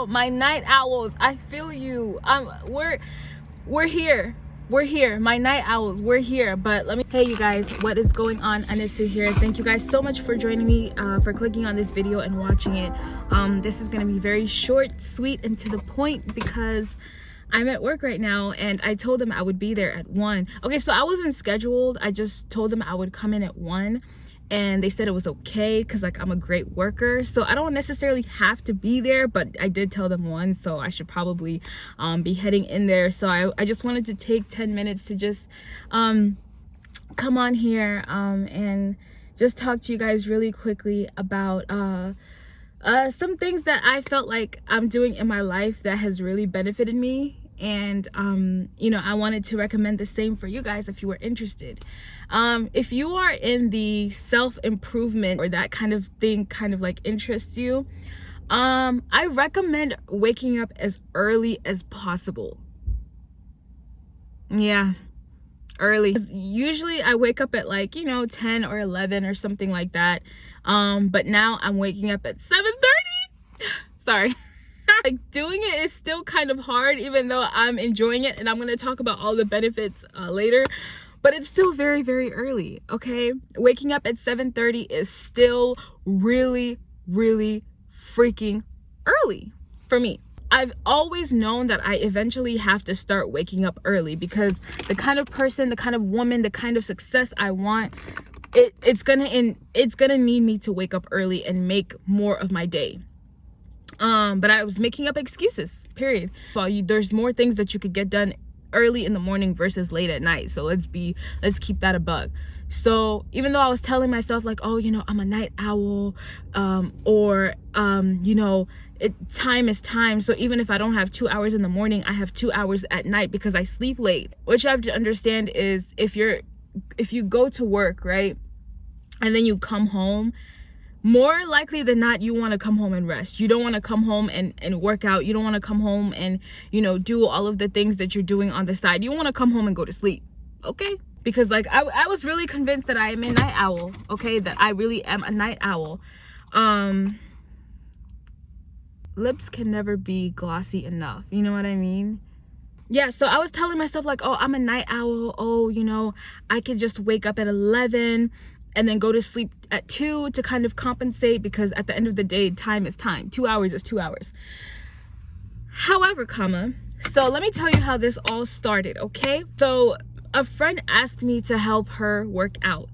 my night owls, I feel you. We're here. We're here, my night owls, we're here. But hey you guys, what is going on? Anisu here. Thank you guys so much for joining me, for clicking on this video and watching it. This is gonna be very short, sweet, and to the point because I'm at work right now and I told them I would be there at 1. Okay, so I wasn't scheduled. I just told them I would come in at 1 and they said it was okay because like I'm a great worker, so I don't necessarily have to be there, but I did tell them 1, so I should probably be heading in there. So I just wanted to take 10 minutes to just come on here and just talk to you guys really quickly about some things that I felt like I'm doing in my life that has really benefited me. And you know, I wanted to recommend the same for you guys if you were interested. If you are in the self-improvement or that kind of thing kind of like interests you, I recommend waking up as early as possible. Yeah, early. Usually I wake up at like, you know, 10 or 11 or something like that, but now I'm waking up at 7:30. Sorry. Like, doing it is still kind of hard, even though I'm enjoying it, and I'm going to talk about all the benefits later, but it's still very, very early. Okay, waking up at 7:30 is still really, really freaking early for me. I've always known that I eventually have to start waking up early because the kind of person, the kind of woman, the kind of success I want, it's gonna need me to wake up early and make more of my day. But I was making up excuses, period. Well, there's more things that you could get done early in the morning versus late at night. So let's keep that a bug. So even though I was telling myself like, oh, you know, I'm a night owl, you know, time is time. So even if I don't have 2 hours in the morning, I have 2 hours at night because I sleep late. What you have to understand is if you go to work, right, and then you come home, more likely than not, you want to come home and rest. You don't want to come home and work out. You don't want to come home and, you know, do all of the things that you're doing on the side. You want to come home and go to sleep, okay? Because like I was really convinced that I am a night owl, okay? That I really am a night owl. Lips can never be glossy enough. You know what I mean? Yeah, so I was telling myself like, oh, I'm a night owl. Oh, you know, I could just wake up at 11 and then go to sleep at 2 to kind of compensate, because at the end of the day, time is time. 2 hours is 2 hours. However, so let me tell you how this all started, okay? So a friend asked me to help her work out.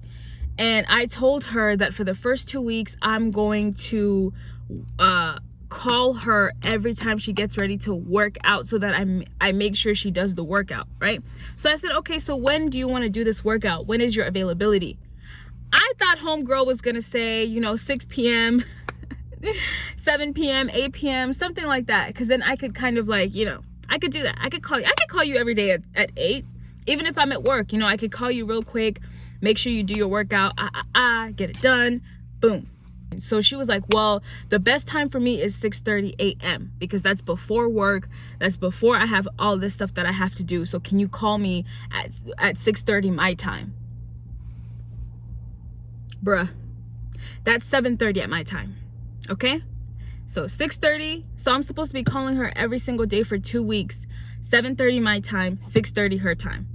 And I told her that for the first 2 weeks, I'm going to call her every time she gets ready to work out so that I make sure she does the workout, right? So I said, okay, so when do you want to do this workout? When is your availability? I thought homegirl was gonna say, you know, 6 p.m., 7 p.m., 8 p.m., something like that. Because then I could kind of like, you know, I could do that. I could call you every day at 8. Even if I'm at work, you know, I could call you real quick, make sure you do your workout, get it done, boom. So she was like, well, the best time for me is 6:30 a.m. because that's before work. That's before I have all this stuff that I have to do. So can you call me at 6:30 my time? Bruh, that's 7:30 at my time, okay? So 6:30, so I'm supposed to be calling her every single day for 2 weeks. 7:30 my time, 6:30 her time.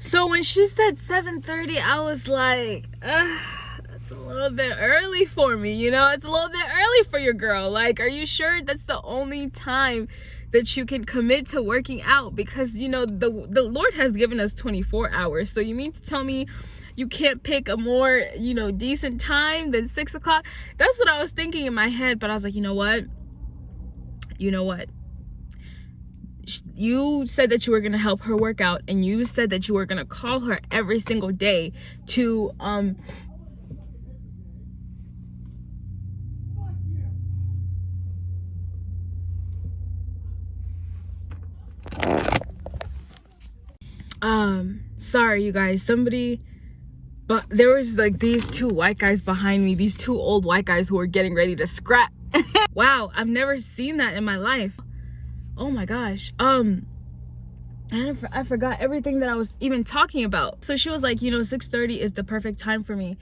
So when she said 7:30, I was like, that's a little bit early for me, you know? It's a little bit early for your girl. Like, are you sure that's the only time that you can commit to working out? Because, you know, the Lord has given us 24 hours. So you mean to tell me you can't pick a more, you know, decent time than 6 o'clock? That's what I was thinking in my head. But I was like, you know what? You said that you were going to help her work out, and you said that you were going to call her every single day to, sorry you guys, but there was like these 2 white guys behind me, these 2 old white guys who were getting ready to scrap. Wow, I've never seen that in my life. Oh my gosh. And I forgot everything that I was even talking about. So she was like, you know, 6:30 is the perfect time for me.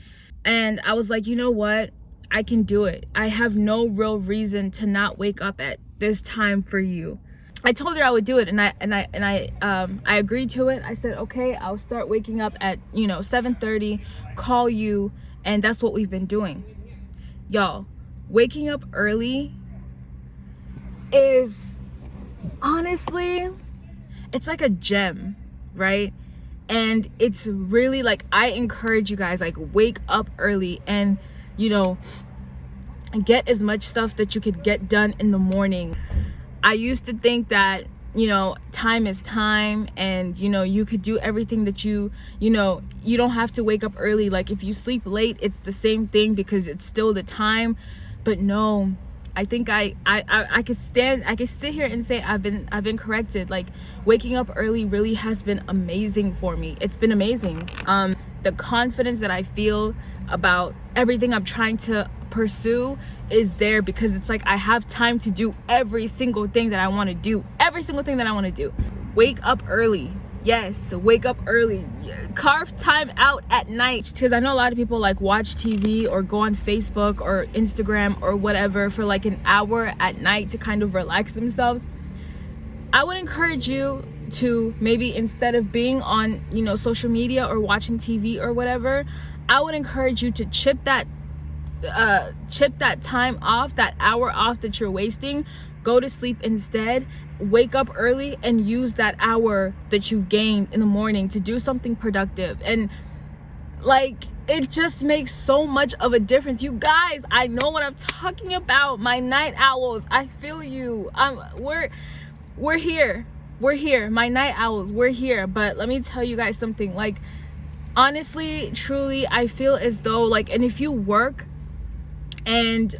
And I was like, you know what? I can do it. I have no real reason to not wake up at this time for you. I told her I would do it, and I agreed to it. I said, okay, I'll start waking up at 7:30, call you, and that's what we've been doing. Y'all, waking up early is honestly, it's like a gem, right? And it's really like, I encourage you guys, like, wake up early and get as much stuff that you could get done in the morning. I used to think that time is time, and you could do everything that you don't have to wake up early. Like, if you sleep late, it's the same thing because it's still the time. But no, I think I could sit here and say I've been corrected. Like, waking up early really has been amazing for me. It's been amazing. The confidence that I feel about everything I'm trying to pursue is there because it's like I have time to do every single thing that I want to do. Wake up early. Yes, wake up early. Carve time out at night, because I know a lot of people like watch TV or go on Facebook or Instagram or whatever for like an hour at night to kind of relax themselves. I would encourage you to maybe, instead of being on social media or watching TV or whatever, I would encourage you to chip that time off, that hour off that you're wasting. Go to sleep instead. Wake up early and use that hour that you've gained in the morning to do something productive. And like, it just makes so much of a difference. You guys, I know what I'm talking about. My night owls, I feel you. We're here. My night owls, we're here. But let me tell you guys something. Like, honestly, truly, I feel as though, like, and if you work and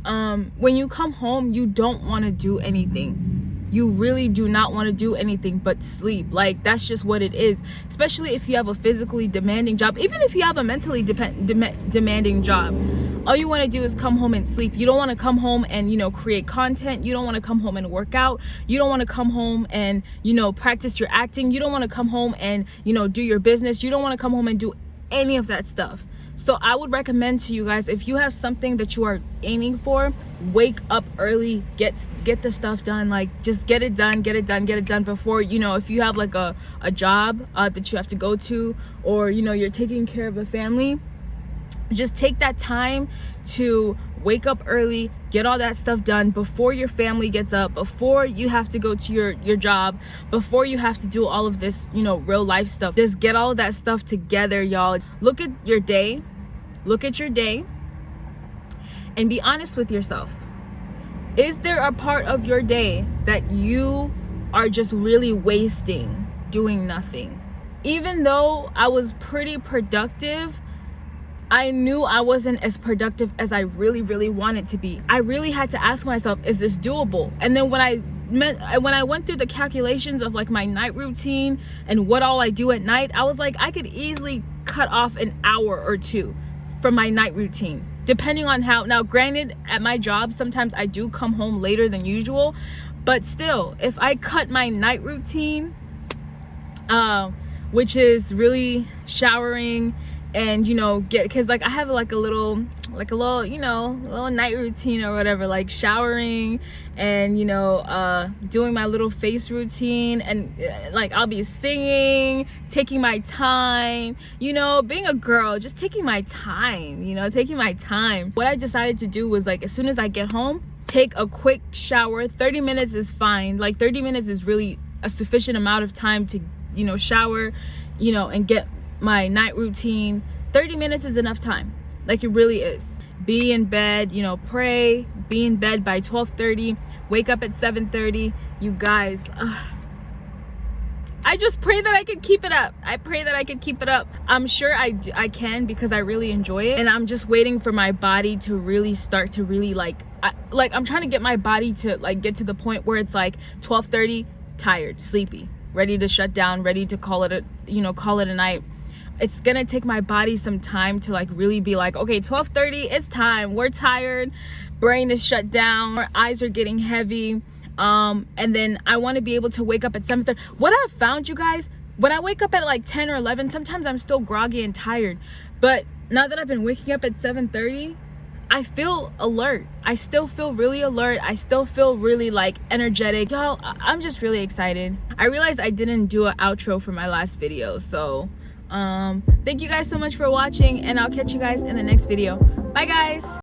when you come home, you don't want to do anything. You really do not want to do anything but sleep. Like, that's just what it is. Especially if you have a physically demanding job. Even if you have a mentally demanding job, all you want to do is come home and sleep. You don't want to come home and create content. You don't want to come home and work out. You don't want to come home and practice your acting. You don't want to come home and do your business. You don't want to come home and do any of that stuff. So I would recommend to you guys, if you have something that you are aiming for, wake up early, get the stuff done. Like, just get it done before, if you have like a job that you have to go to, or you're taking care of a family, just take that time to wake up early, get all that stuff done before your family gets up, before you have to go to your job, before you have to do all of this real life stuff. Just get all of that stuff together, y'all. Look at your day and be honest with yourself. Is there a part of your day that you are just really wasting doing nothing? Even though I was pretty productive, I knew I wasn't as productive as I really, really wanted to be. I really had to ask myself, is this doable? And then when I went through the calculations of like my night routine and what all I do at night, I was like, I could easily cut off an hour or two from my night routine, depending on how. Now, granted, at my job, sometimes I do come home later than usual, but still, if I cut my night routine, which is really showering and because like I have like a little little night routine or whatever, like showering and doing my little face routine, and like I'll be singing, taking my time, being a girl, just taking my time. What I decided to do was, like, as soon as I get home, take a quick shower. 30 minutes is fine. Like, 30 minutes is really a sufficient amount of time to shower and get my night routine. 30 minutes is enough time. Like, it really is. Be in bed, pray, be in bed by 12:30, wake up at 7:30. You guys, I just pray that I can keep it up. I'm sure I can, because I really enjoy it, and I'm just waiting for my body to really start to really I'm trying to get my body to like get to the point where it's like 12:30, tired, sleepy, ready to shut down, ready to call it a night. It's gonna take my body some time to like really be like, okay, 12:30, it's time, we're tired, brain is shut down, our eyes are getting heavy, and then I want to be able to wake up at 7:30. What I've found, you guys, when I wake up at like 10 or 11, sometimes I'm still groggy and tired, but now that I've been waking up at 7:30, I feel alert. I still feel really alert. I still feel really like energetic. Y'all, I'm just really excited. I realized I didn't do an outro for my last video. So thank you guys so much for watching, and I'll catch you guys in the next video. Bye guys.